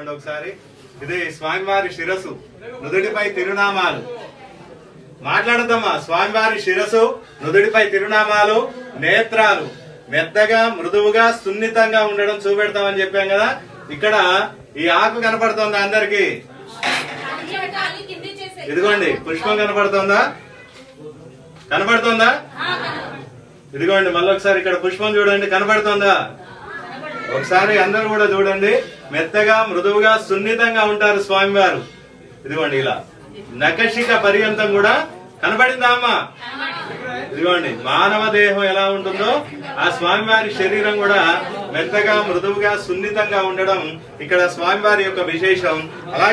చూడండి ఒకసారి. ఇది స్వామివారి శిరస్సు, నుదుటిపై తిరునామాలు. మాట్లాడదమ్మా. స్వామివారి శిరస్సు, నుదుటిపై తిరునామాలు, నేత్రాలు మెత్తగా మృదువుగా సున్నితంగా ఉండడం చూపెడతామని చెప్పాం కదా. ఇక్కడ ఈ ఆకు కనపడుతుందా అందరికి? ఇదిగోండి పుష్పం కనపడుతుందా? కనపడుతుందా? ఇదిగోండి మళ్ళీ ఒకసారి ఇక్కడ పుష్పం చూడండి, కనపడుతుందా? ఒకసారి అందరూ కూడా చూడండి. మెత్తగా మృదువుగా సున్నితంగా ఉంటారు స్వామివారు. ఇదిగోండి ఇలా నఖశిఖ పర్యంతం కూడా కనబడిందా అమ్మా? ఇదిగోండి మానవ దేహం ఎలా ఉంటుందో ఆ స్వామివారి శరీరం కూడా మెత్తగా మృదువుగా సున్నితంగా ఉండడం ఇక్కడ స్వామివారి యొక్క విశేషం. అలాగే